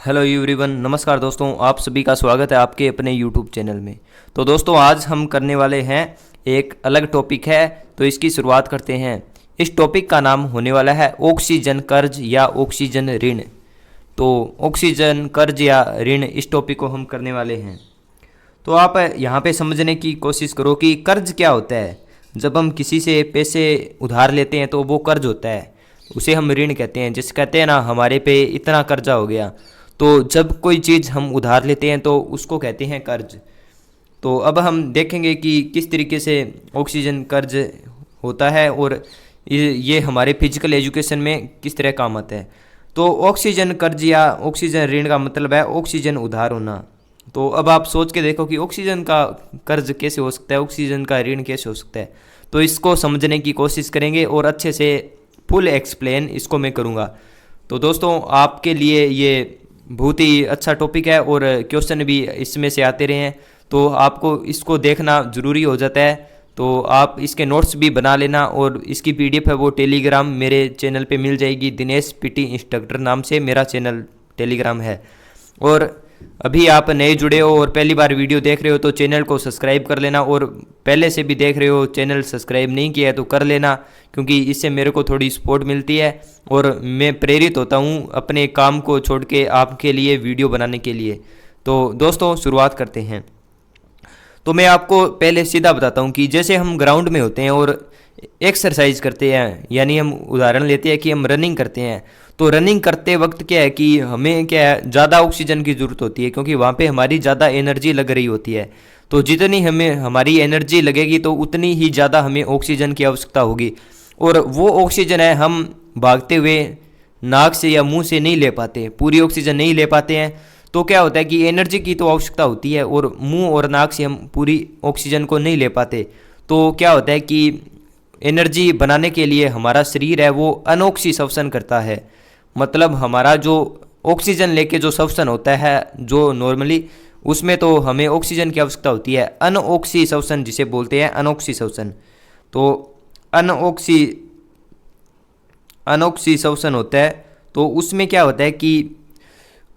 Hello everyone, नमस्कार दोस्तों। आप सभी का स्वागत है आपके अपने यूट्यूब चैनल में। तो दोस्तों, आज हम करने वाले हैं एक अलग टॉपिक है, तो इसकी शुरुआत करते हैं। इस टॉपिक का नाम होने वाला है ऑक्सीजन कर्ज या ऑक्सीजन ऋण। तो ऑक्सीजन कर्ज या ऋण, इस टॉपिक को हम करने वाले हैं। तो आप यहाँ पे समझने की कोशिश करो कि कर्ज क्या होता है। जब हम किसी से पैसे उधार लेते हैं तो वो कर्ज होता है, उसे हम ऋण कहते हैं। जैसे कहते हैं ना, हमारे पे इतना कर्जा हो गया। तो जब कोई चीज़ हम उधार लेते हैं तो उसको कहते हैं कर्ज। तो अब हम देखेंगे कि किस तरीके से ऑक्सीजन कर्ज होता है और ये हमारे फिजिकल एजुकेशन में किस तरह काम आता है। तो ऑक्सीजन कर्ज या ऑक्सीजन ऋण का मतलब है ऑक्सीजन उधार होना। तो अब आप सोच के देखो कि ऑक्सीजन का कर्ज कैसे हो सकता है, ऑक्सीजन का ऋण कैसे हो सकता है। तो इसको समझने की कोशिश करेंगे और अच्छे से फुल एक्सप्लेन इसको मैं करूँगा। तो दोस्तों, आपके लिए ये बहुत ही अच्छा टॉपिक है और क्वेश्चन भी इसमें से आते रहे हैं, तो आपको इसको देखना ज़रूरी हो जाता है। तो आप इसके नोट्स भी बना लेना और इसकी पीडीएफ है वो टेलीग्राम मेरे चैनल पे मिल जाएगी। दिनेश पीटी इंस्ट्रक्टर नाम से मेरा चैनल टेलीग्राम है। और अभी आप नए जुड़े हो और पहली बार वीडियो देख रहे हो तो चैनल को सब्सक्राइब कर लेना, और पहले से भी देख रहे हो चैनल सब्सक्राइब नहीं किया है तो कर लेना, क्योंकि इससे मेरे को थोड़ी सपोर्ट मिलती है और मैं प्रेरित होता हूँ अपने काम को छोड़ के आपके लिए वीडियो बनाने के लिए। तो दोस्तों, शुरुआत करते हैं। तो मैं आपको पहले सीधा बताता हूँ कि जैसे हम ग्राउंड में होते हैं और एक्सरसाइज करते हैं, यानी हम उदाहरण लेते हैं कि हम रनिंग करते हैं। तो रनिंग करते वक्त क्या है कि हमें क्या है, ज़्यादा ऑक्सीजन की ज़रूरत होती है, क्योंकि वहाँ पे हमारी ज़्यादा एनर्जी लग रही होती है। तो जितनी हमें हमारी एनर्जी लगेगी तो उतनी ही ज़्यादा हमें ऑक्सीजन की आवश्यकता होगी। और वो ऑक्सीजन है हम भागते हुए नाक से या मुंह से नहीं ले पाते, पूरी ऑक्सीजन नहीं ले पाते हैं। तो क्या होता है कि एनर्जी की तो आवश्यकता होती है और मुंह और नाक से हम पूरी ऑक्सीजन को नहीं ले पाते। तो क्या होता है कि एनर्जी बनाने के लिए हमारा शरीर है वो अनऑक्सी श्वसन करता है। मतलब हमारा जो ऑक्सीजन लेके जो श्वसन होता है जो नॉर्मली, उसमें तो हमें ऑक्सीजन की आवश्यकता होती है। अनऑक्सी श्वसन जिसे बोलते हैं, अनऑक्सी श्वसन। तो अनऑक्सी श्वसन होता है, तो उसमें क्या होता है कि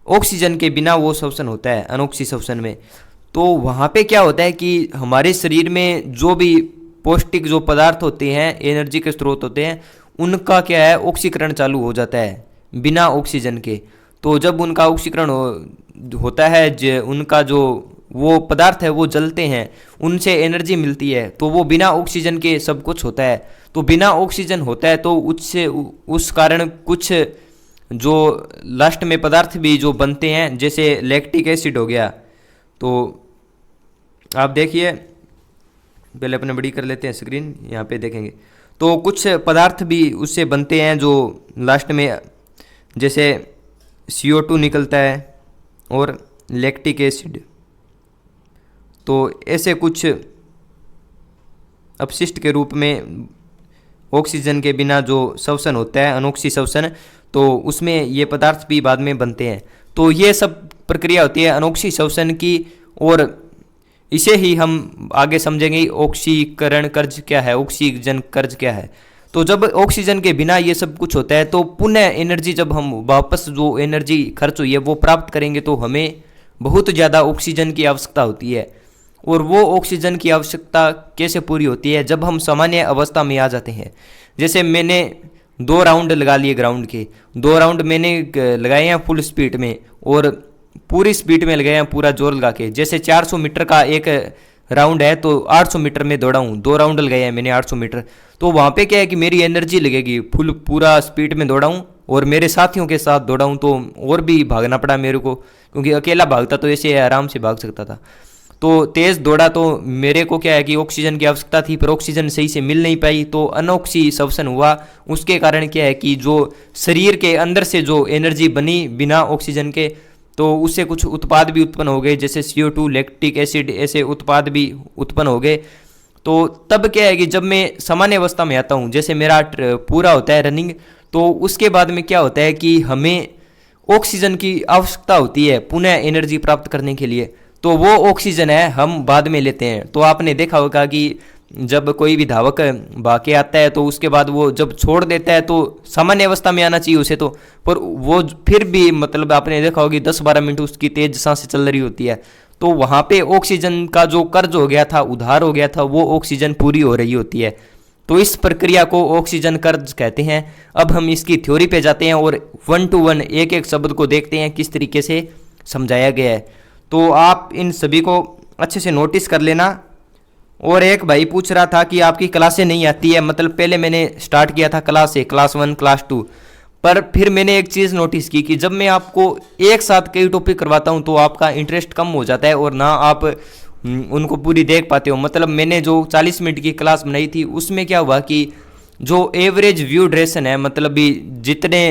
ऑक्सीजन के बिना वो श्वसन होता है अनऑक्सी श्वसन में। तो वहाँ पे क्या होता है कि हमारे शरीर में जो भी पौष्टिक जो पदार्थ होते हैं, एनर्जी के स्रोत होते हैं, उनका क्या है, ऑक्सीकरण चालू हो जाता है बिना ऑक्सीजन के। तो जब उनका ऑक्सीकरण होता है, उनका जो वो पदार्थ है वो जलते हैं, उनसे एनर्जी मिलती है। तो वो बिना ऑक्सीजन के सब कुछ होता है। तो बिना ऑक्सीजन होता है तो उससे उस कारण कुछ जो लास्ट में पदार्थ भी जो बनते हैं, जैसे लैक्टिक एसिड हो गया। तो आप देखिए, पहले अपने बड़ी कर लेते हैं स्क्रीन, यहाँ पे देखेंगे। तो कुछ पदार्थ भी उससे बनते हैं जो लास्ट में, जैसे CO2 निकलता है और लैक्टिक एसिड। तो ऐसे कुछ अपशिष्ट के रूप में ऑक्सीजन के बिना जो श्वसन होता है, अनऑक्सी श्वसन, तो उसमें ये पदार्थ भी बाद में बनते हैं। तो ये सब प्रक्रिया होती है अनऑक्सी श्वसन की, और इसे ही हम आगे समझेंगे ऑक्सीकरण कर्ज क्या है, ऑक्सीजन कर्ज क्या है। तो जब ऑक्सीजन के बिना ये सब कुछ होता है तो पुनः एनर्जी, जब हम वापस जो एनर्जी खर्च हुई है वो प्राप्त करेंगे तो हमें बहुत ज़्यादा ऑक्सीजन की आवश्यकता होती है। और वो ऑक्सीजन की आवश्यकता कैसे पूरी होती है, जब हम सामान्य अवस्था में आ जाते हैं। जैसे मैंने 2 राउंड लगा लिए ग्राउंड के, 2 राउंड मैंने लगाए हैं फुल स्पीड में, और पूरी स्पीड में लगाए हैं पूरा जोर लगा के। जैसे 400 मीटर का एक राउंड है तो 800 मीटर में दौड़ा हूँ, 2 राउंड लगाए हैं मैंने 800 मीटर। तो वहाँ पे क्या है कि मेरी एनर्जी लगेगी, पूरा स्पीड में दौड़ा हूँ और मेरे साथियों के साथ दौड़ा हूँ। तो और भी भागना पड़ा मेरे को, क्योंकि अकेला भागता तो ऐसे आराम से भाग सकता था। तो तेज़ दौड़ा तो मेरे को क्या है कि ऑक्सीजन की आवश्यकता थी, पर ऑक्सीजन सही से मिल नहीं पाई, तो अनऑक्सी श्वसन हुआ। उसके कारण क्या है कि जो शरीर के अंदर से जो एनर्जी बनी बिना ऑक्सीजन के, तो उससे कुछ उत्पाद भी उत्पन्न हो गए, जैसे CO2, लैक्टिक एसिड, ऐसे उत्पाद भी उत्पन्न हो गए। तो तब क्या है कि जब मैं सामान्य अवस्था में आता हूँ, जैसे मेरा पूरा होता है रनिंग, तो उसके बाद में क्या होता है कि हमें ऑक्सीजन की आवश्यकता होती है पुनः एनर्जी प्राप्त करने के लिए। तो वो ऑक्सीजन है हम बाद में लेते हैं। तो आपने देखा होगा कि जब कोई भी धावक भाग के आता है तो उसके बाद वो जब छोड़ देता है तो सामान्य अवस्था में आना चाहिए उसे तो, पर वो फिर भी मतलब आपने देखा होगी 10-12 मिनट उसकी तेज सांसें चल रही होती है, तो वहाँ पे ऑक्सीजन का जो कर्ज हो गया था, उधार हो गया था, वो ऑक्सीजन पूरी हो रही होती है। तो इस प्रक्रिया को ऑक्सीजन कर्ज कहते हैं। अब हम इसकी थ्योरी पे जाते हैं और 1 to 1 एक एक शब्द को देखते हैं किस तरीके से समझाया गया है। तो आप इन सभी को अच्छे से नोटिस कर लेना। और एक भाई पूछ रहा था कि आपकी क्लासें नहीं आती है, मतलब पहले मैंने स्टार्ट किया था क्लास से, क्लास 1 क्लास 2, पर फिर मैंने एक चीज़ नोटिस की कि जब मैं आपको एक साथ कई टॉपिक करवाता हूँ तो आपका इंटरेस्ट कम हो जाता है और ना आप उनको पूरी देख पाते हो। मतलब मैंने जो 40 मिनट की क्लास बनाई थी उसमें क्या हुआ कि जो एवरेज व्यू ड्यूरेशन है, मतलब भी जितने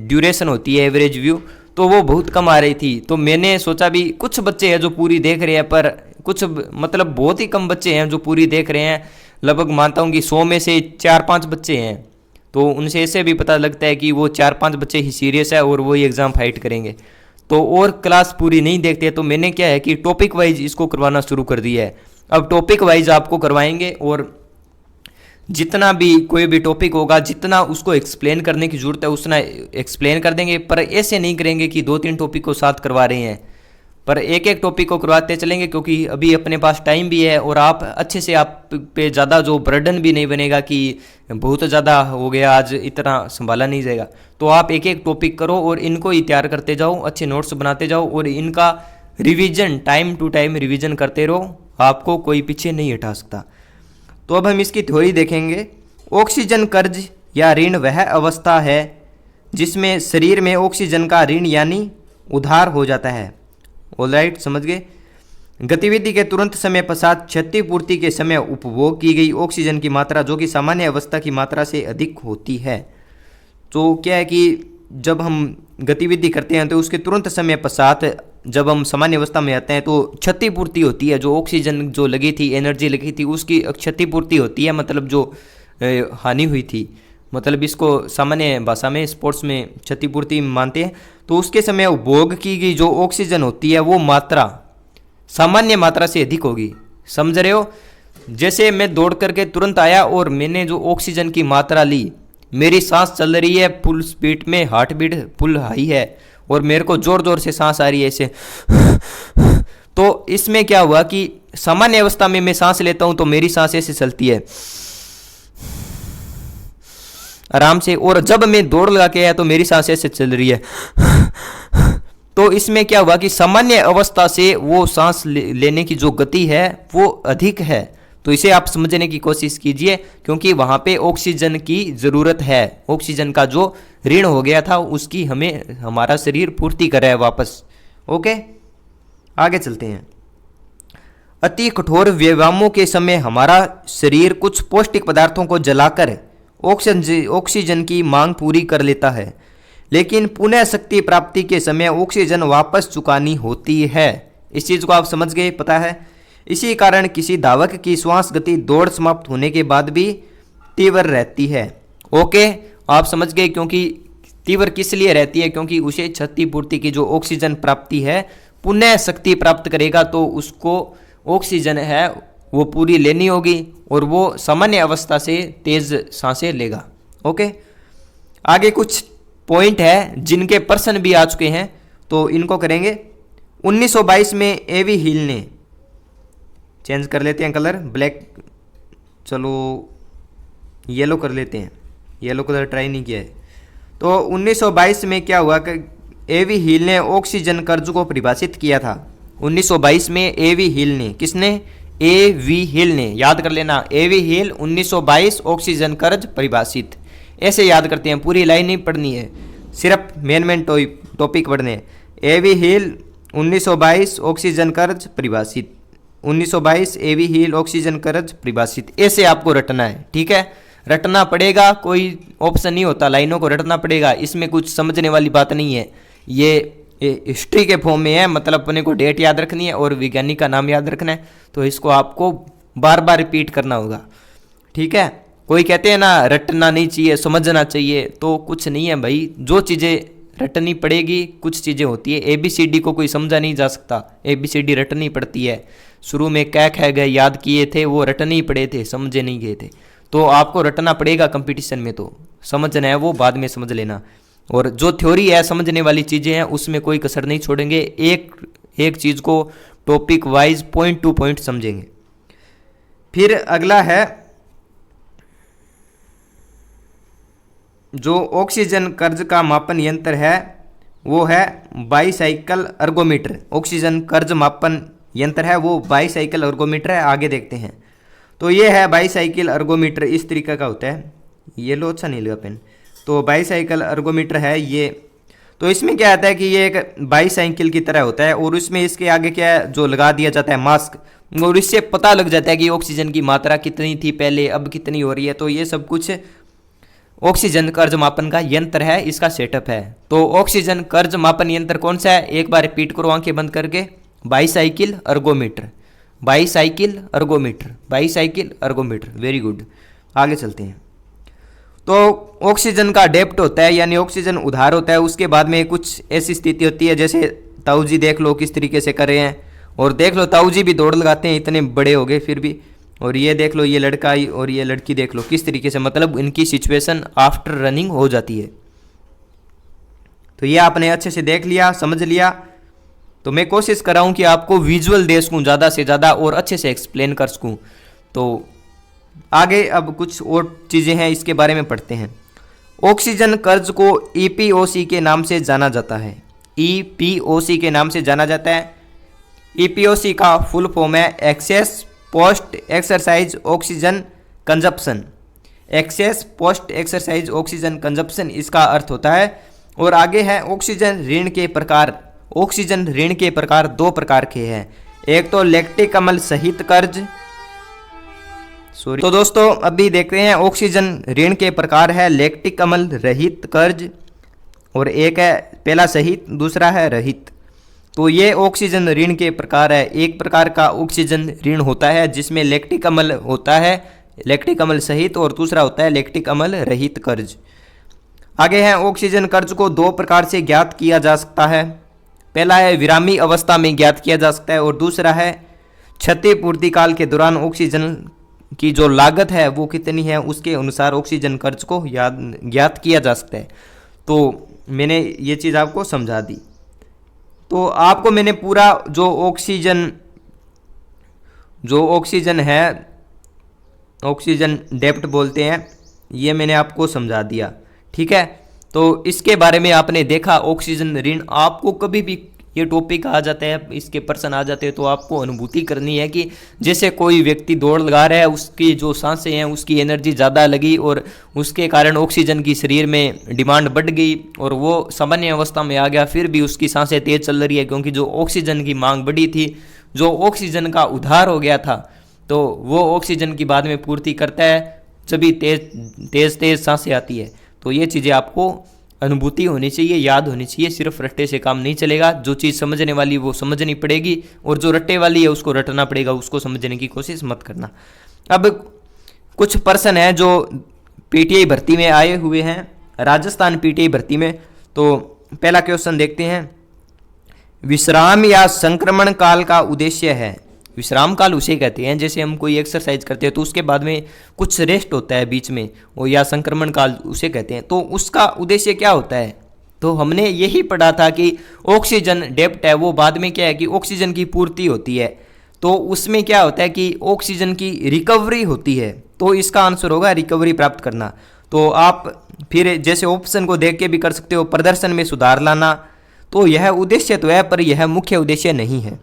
ड्यूरेशन होती है एवरेज व्यू, तो वो बहुत कम आ रही थी। तो मैंने सोचा भी कुछ बच्चे हैं जो पूरी देख रहे हैं, पर कुछ मतलब बहुत ही कम बच्चे हैं जो पूरी देख रहे हैं। लगभग मानता हूँ कि 100 में से 4-5 बच्चे हैं। तो उनसे ऐसे भी पता लगता है कि वो 4-5 बच्चे ही सीरियस है और वो एग्ज़ाम फाइट करेंगे, तो और क्लास पूरी नहीं देखते। तो मैंने क्या है कि टॉपिक वाइज इसको करवाना शुरू कर दिया है। अब टॉपिक वाइज आपको करवाएंगे और जितना भी कोई भी टॉपिक होगा, जितना उसको एक्सप्लेन करने की ज़रूरत है उतना एक्सप्लेन कर देंगे, पर ऐसे नहीं करेंगे कि 2-3 टॉपिक को साथ करवा रहे हैं, पर एक एक टॉपिक को करवाते चलेंगे, क्योंकि अभी अपने पास टाइम भी है और आप अच्छे से, आप पे ज़्यादा जो बर्डन भी नहीं बनेगा कि बहुत ज़्यादा हो गया आज, इतना संभाला नहीं जाएगा। तो आप एक एक टॉपिक करो और इनको ही तैयार करते जाओ, अच्छे नोट्स बनाते जाओ और इनका revision time to time revision करते रहो, आपको कोई पीछे नहीं हटा सकता। तो अब हम इसकी थ्योरी देखेंगे। ऑक्सीजन कर्ज या ऋण वह अवस्था है जिसमें शरीर में ऑक्सीजन का ऋण यानी उधार हो जाता है। ऑलराइट, समझ गए। गतिविधि के तुरंत समय पश्चात क्षतिपूर्ति के समय उपभोग की गई ऑक्सीजन की मात्रा जो कि सामान्य अवस्था की मात्रा से अधिक होती है। तो क्या है कि जब हम गतिविधि करते हैं तो उसके तुरंत समय पश्चात जब हम सामान्य अवस्था में आते हैं तो क्षतिपूर्ति होती है, जो ऑक्सीजन जो लगी थी, एनर्जी लगी थी, उसकी क्षतिपूर्ति होती है, मतलब जो हानि हुई थी, मतलब इसको सामान्य भाषा में स्पोर्ट्स में क्षतिपूर्ति मानते हैं। तो उसके समय उपभोग की गई जो ऑक्सीजन होती है वो मात्रा सामान्य मात्रा से अधिक होगी। समझ रहे हो? जैसे मैं दौड़ करके तुरंत आया और मैंने जो ऑक्सीजन की मात्रा ली, मेरी सांस चल रही है फुल स्पीड में, हार्ट बीट फुल हाई है और मेरे को जोर जोर से सांस आ रही है ऐसे, तो इसमें क्या हुआ कि सामान्य अवस्था में मैं सांस लेता हूं तो मेरी सांस ऐसे चलती है आराम से, और जब मैं दौड़ लगा के आया तो मेरी सांस ऐसे चल रही है। तो इसमें क्या हुआ कि सामान्य अवस्था से वो सांस लेने की जो गति है वो अधिक है। तो इसे आप समझने की कोशिश कीजिए, क्योंकि वहाँ पे ऑक्सीजन की ज़रूरत है। ऑक्सीजन का जो ऋण हो गया था उसकी हमें हमारा शरीर पूर्ति करे है वापस। ओके, आगे चलते हैं। अति कठोर व्यायामों के समय हमारा शरीर कुछ पौष्टिक पदार्थों को जलाकर ऑक्सीजन की मांग पूरी कर लेता है, लेकिन पुनः शक्ति प्राप्ति के समय ऑक्सीजन वापस चुकानी होती है। इस चीज़ को आप समझ गए, पता है? इसी कारण किसी धावक की श्वास गति दौड़ समाप्त होने के बाद भी तीव्र रहती है। ओके, आप समझ गए, क्योंकि तीव्र किस लिए रहती है? क्योंकि उसे क्षतिपूर्ति की जो ऑक्सीजन प्राप्ति है, पुनः शक्ति प्राप्त करेगा तो उसको ऑक्सीजन है वो पूरी लेनी होगी और वो सामान्य अवस्था से तेज सांसें लेगा। ओके, आगे कुछ पॉइंट है जिनके प्रश्न भी आ चुके हैं तो इनको करेंगे। 1922 में एवी हिल ने, चेंज कर लेते हैं कलर, ब्लैक, चलो येलो कर लेते हैं, येलो कलर ट्राई नहीं किया है। तो 1922 में क्या हुआ कि एवी हिल ने ऑक्सीजन कर्ज को परिभाषित किया था। 1922 में एवी हिल ने, किसने? एवी हिल ने, याद कर लेना, एवी हिल 1922 ऑक्सीजन कर्ज परिभाषित, ऐसे याद करते हैं, पूरी लाइन नहीं पढ़नी है, सिर्फ मेन टॉपिक पढ़ने हैं। एवी हिल 1922 ऑक्सीजन कर्ज परिभाषित, 1922 एवी हिल ऑक्सीजन कर्ज परिभाषित, ऐसे आपको रटना है। ठीक है, रटना पड़ेगा, कोई ऑप्शन नहीं होता, लाइनों को रटना पड़ेगा। इसमें कुछ समझने वाली बात नहीं है, ये हिस्ट्री के फॉर्म में है, मतलब अपने को डेट याद रखनी है और वैज्ञानिक का नाम याद रखना है, तो इसको आपको बार बार रिपीट करना होगा। ठीक है, कोई कहते हैं ना रटना नहीं चाहिए, समझना चाहिए, तो कुछ नहीं है भाई, जो चीज़ें रटनी पड़ेगी, कुछ चीज़ें होती है। ABCD को कोई समझा नहीं जा सकता, ABCD रटनी पड़ती है। शुरू में कै ख गए याद किए थे, वो रटने ही पड़े थे, समझे नहीं गए थे। तो आपको रटना पड़ेगा कंपटीशन में, तो समझना है वो बाद में समझ लेना। और जो थ्योरी है, समझने वाली चीज़ें हैं, उसमें कोई कसर नहीं छोड़ेंगे, एक एक चीज़ को topic wise point two point समझेंगे। फिर अगला है जो ऑक्सीजन कर्ज का मापन यंत्र है वो है बाईसाइकिल अर्गोमीटर। ऑक्सीजन कर्ज मापन यंत्र है वो बाईसाइकिल अर्गोमीटर है। आगे देखते हैं। तो ये है बाईसाइकिल अर्गोमीटर, इस तरीके का होता है। ये लो, अच्छा नहीं लगा पेन। तो बाईसाइकिल अर्गोमीटर है ये। तो इसमें क्या आता है कि ये एक बाईसाइकिल की तरह होता है और उसमें इसके आगे क्या है, जो लगा दिया जाता है मास्क, और इससे पता लग जाता है कि ऑक्सीजन की मात्रा कितनी थी पहले, अब कितनी हो रही है। तो ये सब कुछ ऑक्सीजन कर्ज मापन का यंत्र है, इसका सेटअप है। तो ऑक्सीजन कर्ज मापन यंत्र कौन सा है, एक बार रिपीट करो आंखें बंद करके, bicycle ergometer, bicycle ergometer, bicycle ergometer. Very good, आगे चलते हैं। तो ऑक्सीजन का डेप्ट होता है, यानी ऑक्सीजन उधार होता है। उसके बाद में कुछ ऐसी स्थिति होती है, जैसे ताऊ जी देख लो किस तरीके से कर रहे हैं, और देख लो ताऊ जी भी दौड़ लगाते हैं, इतने बड़े हो गए फिर भी। और ये देख लो, ये लड़का और ये लड़की देख लो किस तरीके से, मतलब इनकी सिचुएशन आफ्टर रनिंग हो जाती है। तो ये आपने अच्छे से देख लिया, समझ लिया। तो मैं कोशिश कर रहा हूँ कि आपको विजुअल दे सकूँ ज़्यादा से ज़्यादा और अच्छे से एक्सप्लेन कर सकूँ। तो आगे अब कुछ और चीज़ें हैं, इसके बारे में पढ़ते हैं। ऑक्सीजन कर्ज को EPOC के नाम से जाना जाता है, EPOC के नाम से जाना जाता है। EPOC का फुल फॉर्म है excess post exercise oxygen consumption, excess post exercise oxygen consumption इसका अर्थ होता है। और आगे है ऑक्सीजन ऋण के प्रकार। ऑक्सीजन ऋण के प्रकार दो प्रकार के हैं, एक तो लैक्टिक अम्ल सहित कर्ज, तो दोस्तों अभी देखते हैं ऑक्सीजन ऋण के प्रकार है लैक्टिक अम्ल रहित कर्ज, और एक है पहला सहित, दूसरा है रहित। तो ये ऑक्सीजन ऋण के प्रकार है। एक प्रकार का ऑक्सीजन ऋण होता है जिसमें लैक्टिक अम्ल होता है, लैक्टिक अम्ल सहित, और दूसरा होता है लैक्टिक अम्ल रहित कर्ज। आगे है ऑक्सीजन कर्ज को दो प्रकार से ज्ञात किया जा सकता है। पहला है विरामी अवस्था में ज्ञात किया जा सकता है, और दूसरा है क्षतिपूर्ति काल के दौरान ऑक्सीजन की जो लागत है वो कितनी है उसके अनुसार ऑक्सीजन कर्ज को ज्ञात किया जा सकता है। तो मैंने ये चीज़ आपको समझा दी। तो आपको मैंने पूरा जो ऑक्सीजन है, ऑक्सीजन डेप्ट बोलते हैं, ये मैंने आपको समझा दिया, ठीक है। तो इसके बारे में आपने देखा ऑक्सीजन ऋण। आपको कभी भी ये टॉपिक आ जाता है, इसके पर्सन आ जाते हैं, तो आपको अनुभूति करनी है कि जैसे कोई व्यक्ति दौड़ लगा रहा है, उसकी जो सांसें हैं उसकी एनर्जी ज़्यादा लगी और उसके कारण ऑक्सीजन की शरीर में डिमांड बढ़ गई और वो सामान्य अवस्था में आ गया, फिर भी उसकी सांसें तेज चल रही है क्योंकि जो ऑक्सीजन की मांग बढ़ी थी, जो ऑक्सीजन का उधार हो गया था, तो वो ऑक्सीजन की बाद में पूर्ति करता है, सभी तेज सांसें आती है। तो ये चीज़ें आपको अनुभूति होनी चाहिए, याद होनी चाहिए। सिर्फ रट्टे से काम नहीं चलेगा, जो चीज़ समझने वाली वो समझनी पड़ेगी, और जो रट्टे वाली है उसको रटना पड़ेगा, उसको समझने की कोशिश मत करना। अब कुछ पर्सन है जो PTI भर्ती में आए हुए हैं, राजस्थान PTI भर्ती में। तो पहला क्वेश्चन देखते हैं। विश्राम या संक्रमण काल का उद्देश्य है। विश्राम काल उसे कहते हैं जैसे हम कोई एक्सरसाइज करते हैं तो उसके बाद में कुछ रेस्ट होता है बीच में, और या संक्रमण काल उसे कहते हैं। तो उसका उद्देश्य क्या होता है? तो हमने यही पढ़ा था कि ऑक्सीजन डेप्ट है वो बाद में क्या है कि ऑक्सीजन की पूर्ति होती है, तो उसमें क्या होता है कि ऑक्सीजन की रिकवरी होती है। तो इसका आंसर होगा रिकवरी प्राप्त करना। तो आप फिर जैसे ऑप्शन को देख के भी कर सकते हो, प्रदर्शन में सुधार लाना। तो यह उद्देश्य तो है पर यह मुख्य उद्देश्य नहीं है।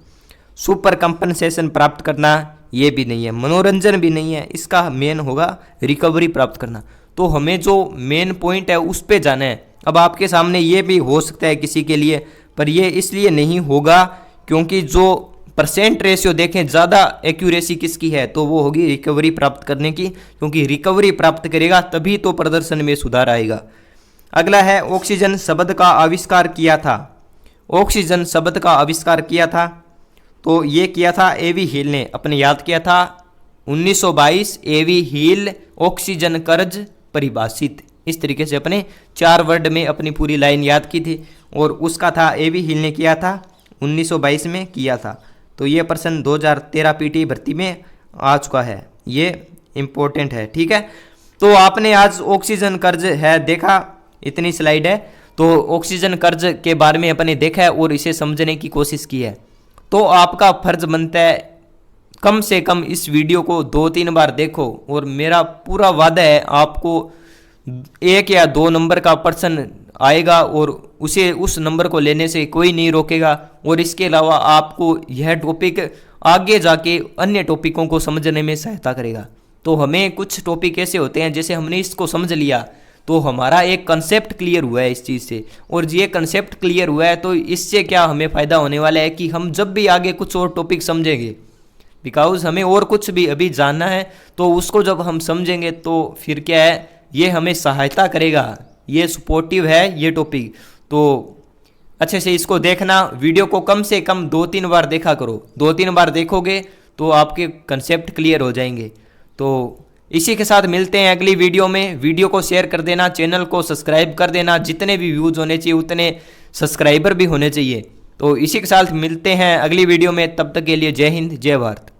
सुपर कंपनसेशन प्राप्त करना ये भी नहीं है, मनोरंजन भी नहीं है, इसका मेन होगा रिकवरी प्राप्त करना। तो हमें जो मेन पॉइंट है उस पे जाना है। अब आपके सामने ये भी हो सकता है किसी के लिए, पर ये इसलिए नहीं होगा क्योंकि जो परसेंट रेशियो देखें ज़्यादा एक्यूरेसी किसकी है, तो वो होगी रिकवरी प्राप्त करने की, क्योंकि रिकवरी प्राप्त करेगा तभी तो प्रदर्शन में सुधार आएगा। अगला है ऑक्सीजन शब्द का आविष्कार किया था। ऑक्सीजन शब्द का आविष्कार किया था तो ये किया था A.V. हील ने, अपने याद किया था 1922 A.V. हील ऑक्सीजन कर्ज परिभाषित, इस तरीके से अपने 4 वर्ड में अपनी पूरी लाइन याद की थी। और उसका था एबी हिल ने किया था 1922 में किया था। तो ये प्रश्न 2013 पीटी भर्ती में आ चुका है, ये इम्पोर्टेंट है। ठीक है, तो आपने आज ऑक्सीजन कर्ज है देखा, इतनी स्लाइड है। तो ऑक्सीजन कर्ज के बारे में अपने देखा है और इसे समझने की कोशिश की है। तो आपका फर्ज बनता है कम से कम इस वीडियो को 2-3 बार देखो, और मेरा पूरा वादा है आपको 1 या 2 नंबर का प्रश्न आएगा और उसे उस नंबर को लेने से कोई नहीं रोकेगा। और इसके अलावा आपको यह टॉपिक आगे जाके अन्य टॉपिकों को समझने में सहायता करेगा। तो हमें कुछ टॉपिक ऐसे होते हैं, जैसे हमने इसको समझ लिया तो हमारा एक कंसेप्ट क्लियर हुआ है इस चीज़ से, और ये कंसेप्ट क्लियर हुआ है तो इससे क्या हमें फ़ायदा होने वाला है कि हम जब भी आगे कुछ और टॉपिक समझेंगे, बिकॉज हमें और कुछ भी अभी जानना है, तो उसको जब हम समझेंगे तो फिर क्या है, ये हमें सहायता करेगा, ये सपोर्टिव है ये टॉपिक। तो अच्छे से इसको देखना, वीडियो को कम से कम 2-3 बार देखा करो। 2-3 बार देखोगे तो आपके कंसेप्ट क्लियर हो जाएंगे। तो इसी के साथ मिलते हैं अगली वीडियो में। वीडियो को शेयर कर देना, चैनल को सब्सक्राइब कर देना, जितने भी व्यूज़ होने चाहिए उतने सब्सक्राइबर भी होने चाहिए। तो इसी के साथ मिलते हैं अगली वीडियो में, तब तक के लिए जय हिंद जय भारत।